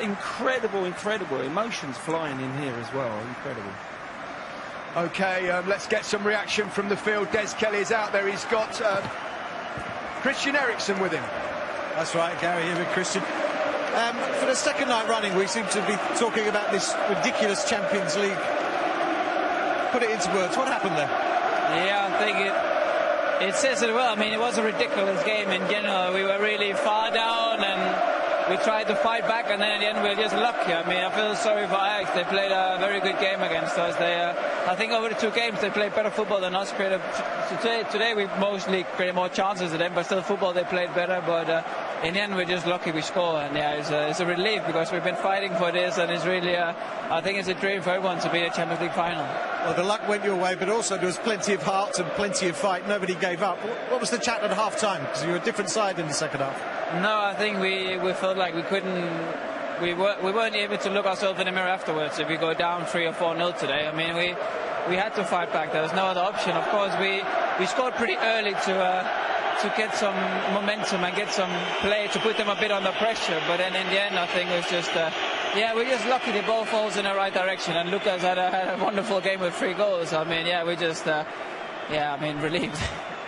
incredible emotions flying in here as well. Incredible. Okay, let's get some reaction from the field. Des Kelly is out there. He's got Christian Eriksen with him. That's right, Gary, here with Christian. For the second night running, we seem to be talking about this ridiculous Champions League. Put it into words. What happened there? Yeah, I think it says it well. I mean, it was a ridiculous game in general. We were really far down and we tried to fight back, and then in the end we were just lucky. I mean, I feel sorry for Ajax. They played a very good game against us. I think over the 2 games they played better football than us. Today we mostly created more chances than them, but still football they played better. But in the end we're just lucky we score, and yeah, it's a relief because we've been fighting for this, and it's really I think it's a dream for everyone to be in a Champions League final. Well, the luck went your way, but also there was plenty of heart and plenty of fight. Nobody gave up. What was the chat at half-time? Because you were a different side in the second half. No, I think we felt like we weren't able to look ourselves in the mirror afterwards. If we go down 3 or 4-0 today, I mean we had to fight back. There was no other option. Of course, we scored pretty early to get some momentum and get some play to put them a bit under pressure. But then in the end, I think it was just we're just lucky the ball falls in the right direction. And Lucas had a wonderful game with 3 goals. I mean, we just relieved.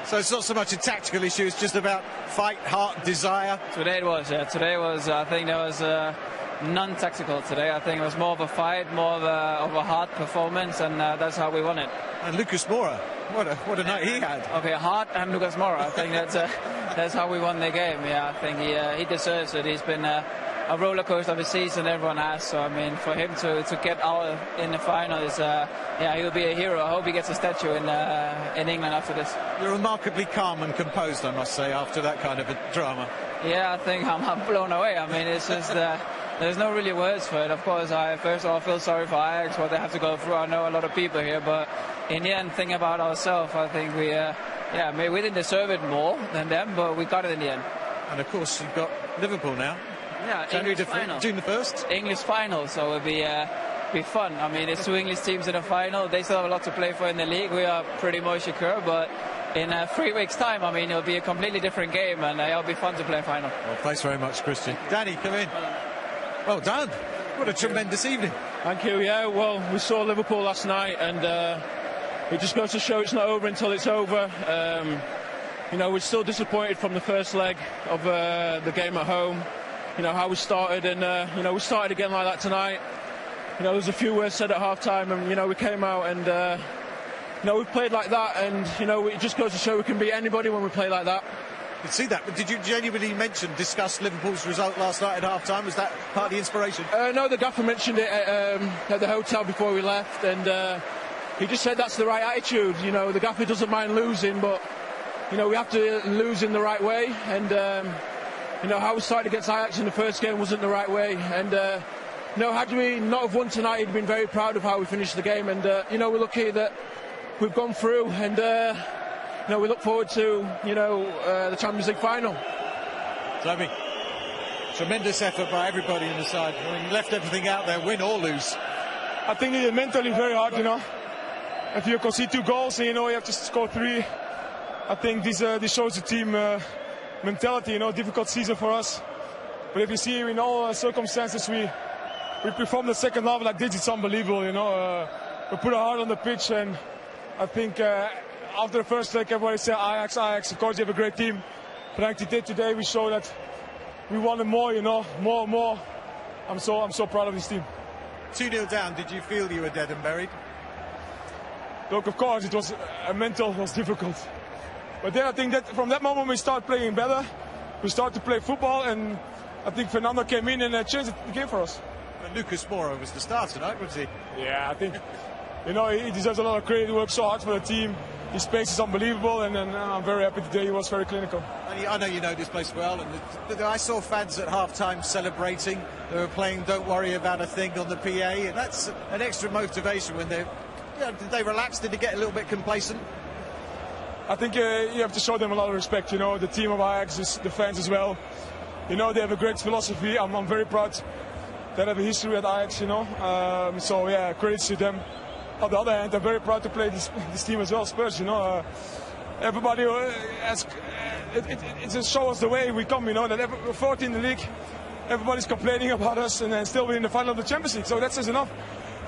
So it's not so much a tactical issue, it's just about fight, heart, desire. Today it was, yeah. Today was, I think there was non-tactical today. I think it was more of a fight, more of a hard performance, and that's how we won it. And Lucas Moura, what a night he had. Okay, Hart and Lucas Moura. I think that's how we won the game. Yeah, I think he deserves it. He's been a roller coaster of a season, everyone has. So I mean, for him to get out in the final is, he'll be a hero. I hope he gets a statue in England after this. You're remarkably calm and composed, I must say, after that kind of a drama. Yeah, I think I'm blown away. I mean, it's just there's no really words for it. Of course, first of all, I feel sorry for Ajax, what they have to go through. I know a lot of people here, but in the end, thinking about ourselves, I think maybe we didn't deserve it more than them, but we got it in the end. And of course, you've got Liverpool now. Yeah, June the 1st. English final, so it'll be fun. I mean, it's 2 English teams in the final. They still have a lot to play for in the league. We are pretty much secure, but in 3 weeks' time, I mean, it'll be a completely different game, and it'll be fun to play a final. Well, thanks very much, Christian. Danny, come in. Well done. What a tremendous evening. Thank you. Yeah, well, we saw Liverpool last night, and it just goes to show it's not over until it's over. We're still disappointed from the first leg of the game at home. How we started, and we started again like that tonight. There was a few words said at half-time, and we came out and we played like that, and it just goes to show we can beat anybody when we play like that. You see that, but did you genuinely discuss Liverpool's result last night at half-time? Was that part of the inspiration? No, the gaffer mentioned it at the hotel before we left, and he just said that's the right attitude. The gaffer doesn't mind losing, but we have to lose in the right way, and how we started against Ajax in the first game wasn't the right way, and had we not have won tonight, he'd been very proud of how we finished the game, and we're lucky that we've gone through, and we look forward to the Champions League final. Toby, tremendous effort by everybody in the side. I mean, you left everything out there, win or lose. I think it's mentally very hard. If you concede 2 goals and you have to score 3, I think this shows the team mentality. Difficult season for us, but if you see in all circumstances we performed the second half like this, it's unbelievable. We put our heart on the pitch, and I think after the first leg everybody said Ajax. Of course, they have a great team, but I think today we show that we wanted more. More. I'm so proud of this team. 2-0 down. Did you feel you were dead and buried? Look, of course, it was was difficult. But then I think that from that moment we start playing better. We start to play football, and I think Fernando came in and changed the game for us. And Lucas Moura was the star tonight, wasn't he? Yeah, I think he deserves a lot of credit. He worked so hard for the team. His pace is unbelievable, and I'm very happy today. He was very clinical. And I know you know this place well, and I saw fans at half-time celebrating. They were playing "Don't Worry About a Thing" on the PA, and that's an extra motivation when did they relax? Did they get a little bit complacent? I think you have to show them a lot of respect. The team of Ajax, the fans as well. They have a great philosophy. I'm very proud that I have a history at Ajax. So yeah, credits to them. On the other hand, I'm very proud to play this team as well, Spurs. Everybody it just shows us the way we come. That we're 14 in the league. everybody's complaining about us, and then still we're in the final of the Champions League. So that says enough.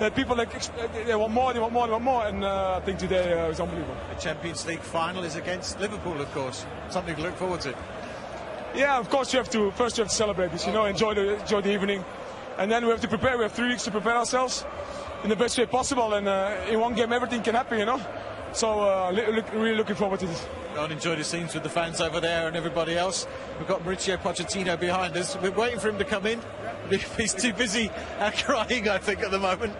That people they want more, they want more, they want more, and I think today was unbelievable. The Champions League final is against Liverpool, of course. Something to look forward to. Yeah, of course you have to celebrate this, enjoy the evening, and then we have to prepare. We have 3 weeks to prepare ourselves in the best way possible, and in one game everything can happen, So really looking forward to this. Go and enjoy the scenes with the fans over there and everybody else. We've got Mauricio Pochettino behind us. We're waiting for him to come in. He's too busy crying, I think, at the moment.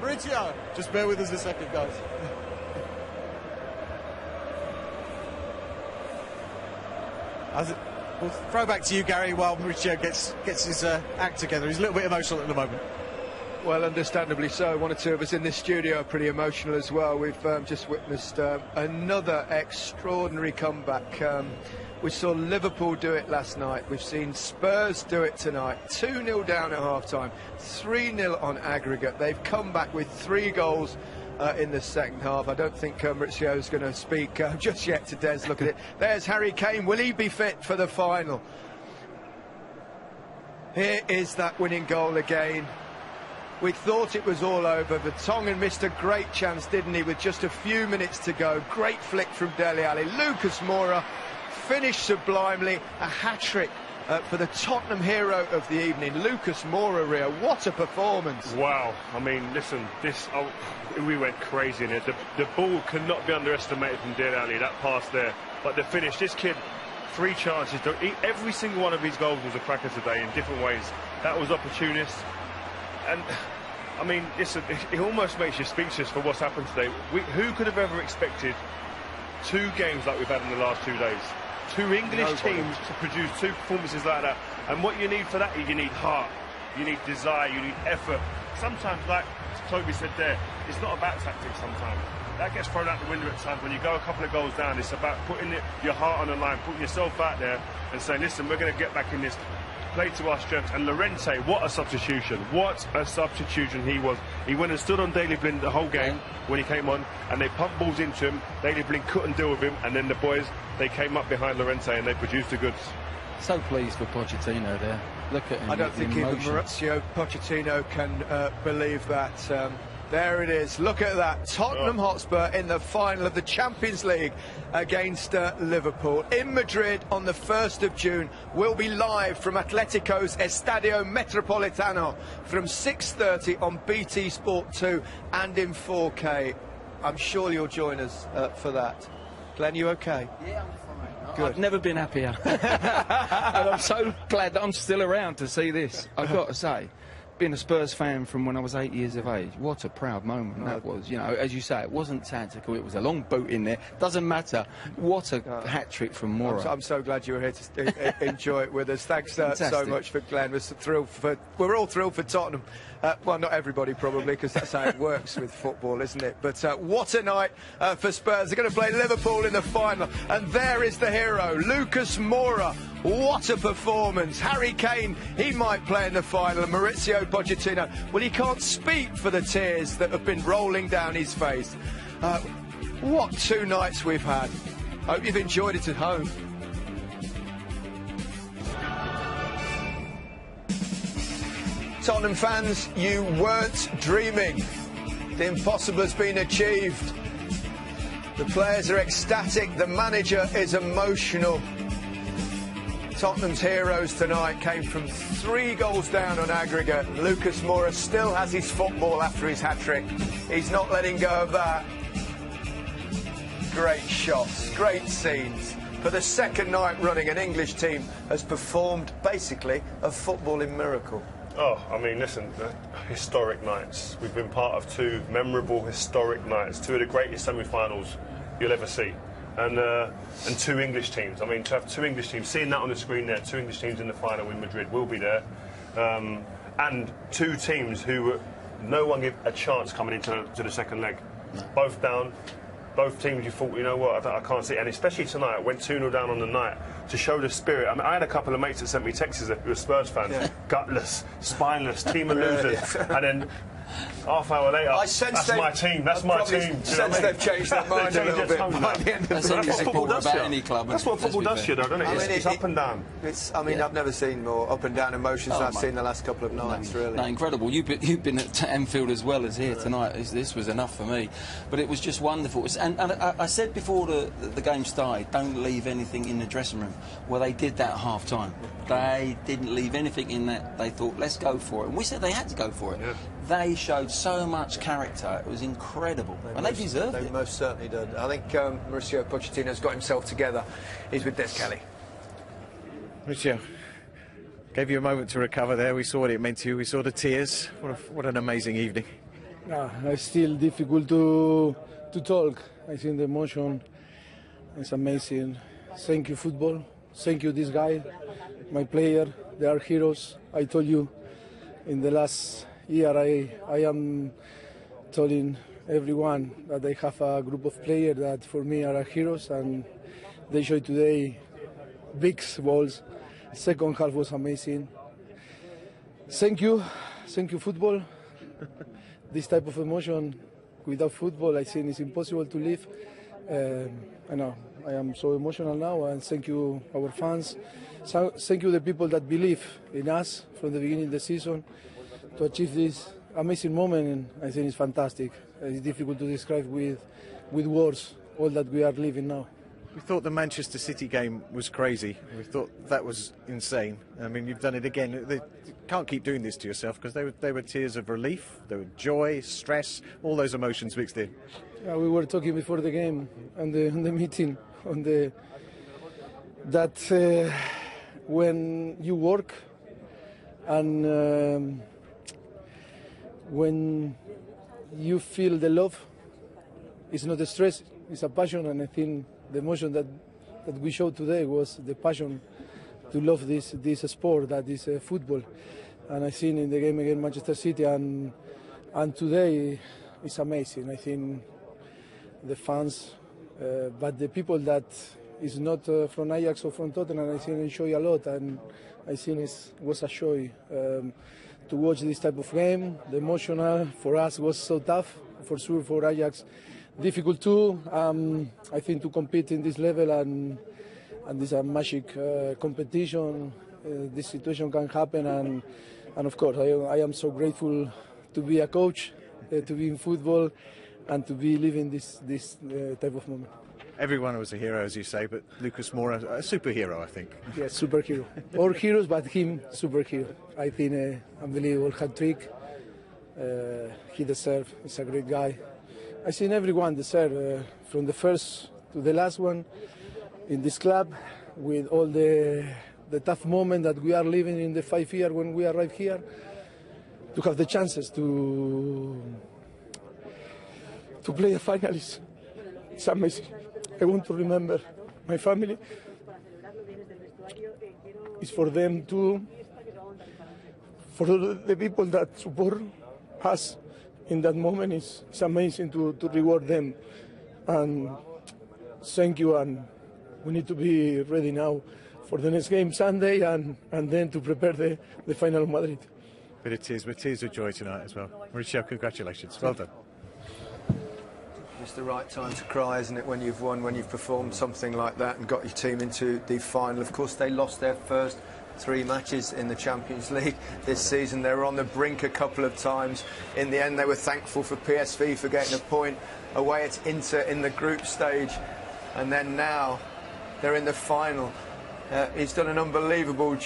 Mauricio, just bear with us a second, guys. We'll throw back to you, Gary, while Mauricio gets his act together. He's a little bit emotional at the moment. Well, understandably so. One or two of us in this studio are pretty emotional as well. We've just witnessed another extraordinary comeback. We saw Liverpool do it last night. We've seen Spurs do it tonight. 2-0 down at half-time, 3-0 on aggregate. They've come back with 3 goals in the second half. I don't think Maurizio is going to speak just yet to Des. Look at it. There's Harry Kane. Will he be fit for the final? Here is that winning goal again. We thought it was all over. Vertonghen missed a great chance, didn't he, with just a few minutes to go. Great flick from Dele Alli. Lucas Moura finished sublimely. A hat-trick for the Tottenham hero of the evening, Lucas Moura. Rio, what a performance. Wow. I mean, listen, we went crazy in it. The ball cannot be underestimated from Dele Alli, that pass there. But the finish, this kid, 3 chances. Every single one of his goals was a cracker today in different ways. That was opportunist. And, I mean, it almost makes you speechless for what's happened today. Who could have ever expected 2 games like we've had in the last 2 days? 2 English teams to produce 2 performances like that. And what you need for that, you need heart, you need desire, you need effort. Sometimes, like Toby said there, it's not about tactics sometimes. That gets thrown out the window at times. When you go a couple of goals down, it's about putting your heart on the line, putting yourself out there and saying, listen, we're going to get back in this, play to our strengths. And Llorente, what a substitution. What a substitution he was. He went and stood on Daley Blind the whole game when he came on, and they pumped balls into him. Daley Blind couldn't deal with him, and then the boys, they came up behind Llorente and they produced the goods. So pleased for Pochettino there. Look at him. I don't think even Mauricio Pochettino can believe that. There it is. Look at that. Tottenham Hotspur in the final of the Champions League against Liverpool in Madrid on the 1st of June. We'll be live from Atletico's Estadio Metropolitano from 6:30 on BT Sport 2 and in 4K. I'm sure you'll join us for that. Glenn, you okay? Yeah, I'm fine. Good. I've never been happier. And I'm so glad that I'm still around to see this. I've got to say, being a Spurs fan from when I was 8 years of age, what a proud moment that was. As you say, it wasn't tactical, it was a long boot in there. Doesn't matter. What a hat-trick from Moura. I'm so glad you were here to enjoy it with us. Thanks so much for Glenn. We're all thrilled for Tottenham. Well, not everybody probably, because that's how it works with football, isn't it? But what a night for Spurs. They're going to play Liverpool in the final. And there is the hero, Lucas Moura. What a performance. Harry Kane, he might play in the final. And Mauricio Pochettino, well, he can't speak for the tears that have been rolling down his face. What 2 nights we've had. Hope you've enjoyed it at home. Tottenham fans, you weren't dreaming. The impossible has been achieved. The players are ecstatic. The manager is emotional. Tottenham's heroes tonight came from 3 goals down on aggregate. Lucas Moura still has his football after his hat-trick. He's not letting go of that. Great shots, great scenes. For the 2nd night running, an English team has performed basically a footballing miracle. Oh, I mean, listen, historic nights. We've been part of 2 memorable, historic nights, 2 of the greatest semi-finals you'll ever see. And 2 English teams. I mean, to have 2 English teams, seeing that on the screen there, 2 English teams in the final in Madrid will be there. And 2 teams who no one gave a chance coming into the 2nd leg. No. Both down. Both teams you thought, you know what, I can't see it. And especially tonight, went 2-0 down on the night to show the spirit. I mean, I had a couple of mates that sent me texts who were Spurs fans. Yeah. Gutless, spineless, team of losers. And then Half hour later, I sense that's my team. That's my team. Sense they've changed their mind a little bit by the end of That's the any supporter does about here. any club. That's what football does here, though, doesn't it? It's up and down. I mean, I've never seen more up and down emotions than I've mate. seen the last couple of nights, really. No, incredible. You've been at Anfield as well as here tonight. This was enough for me. But it was just wonderful. And I said before the game started, don't leave anything in the dressing room. Well, they did that at half-time. They didn't leave anything in that. They thought, let's go for it. And we said they had to go for it. Yeah. They showed so much character. It was incredible. They deserved it. They most certainly did. I think Mauricio Pochettino's got himself together. He's with Des Kelly. Mauricio, gave you a moment to recover there. We saw what it meant to you. We saw the tears. What an amazing evening. It's still difficult to talk. I think the emotion is amazing. Thank you, football. Thank you, this guy, my player. They are heroes. I told you in the last year I am telling everyone that I have a group of players that for me are heroes, and they showed today big balls. Second half was amazing. Thank you, football. This type of emotion without football, I think it's impossible to live. I know I am so emotional now, and thank you, our fans. So, thank you, the people that believe in us from the beginning of the season to achieve this amazing moment. And I think it's fantastic. It's difficult to describe with words all that we are living now. We thought the Manchester City game was crazy. We thought that was insane. I mean, you've done it again. You can't keep doing this to yourself, because they were tears of relief, there were joy, stress, all those emotions mixed in. Yeah, we were talking before the game and the meeting that when you work and when you feel the love, it's not a stress, it's a passion, and I think the emotion that we showed today was the passion to love this sport, that is football. And I think in the game against Manchester City and today it's amazing. I think the fans, but the people that is not from Ajax or from Tottenham, I think enjoy a lot, and I think it was a joy to watch this type of game. The emotional for us was so tough, for sure for Ajax. Difficult too, I think, to compete in this level, and this is a magic competition. This situation can happen, and of course I am so grateful to be a coach, to be in football, and to be living this type of moment. Everyone was a hero, as you say, but Lucas Moura, a superhero, I think. Yes, superhero. All heroes, but him, superhero. I think unbelievable hat-trick. He deserves. He's a great guy. I think everyone deserves, from the first to the last one in this club, with all the tough moment that we are living in the 5 years when we arrive here, to have the chances to play a finalist. It's amazing. I want to remember my family. It's for them too, for the people that support us in that moment. It's amazing to reward them, and thank you. And we need to be ready now for the next game Sunday, and then to prepare the final of Madrid. But it is with tears of joy tonight as well. Mauricio, congratulations. Well done. It's the right time to cry, isn't it, when you've won, when you've performed something like that and got your team into the final. Of course, they lost their first 3 matches in the Champions League this season. They were on the brink a couple of times. In the end, they were thankful for PSV for getting a point away at Inter in the group stage. And then now they're in the final. He's done an unbelievable job.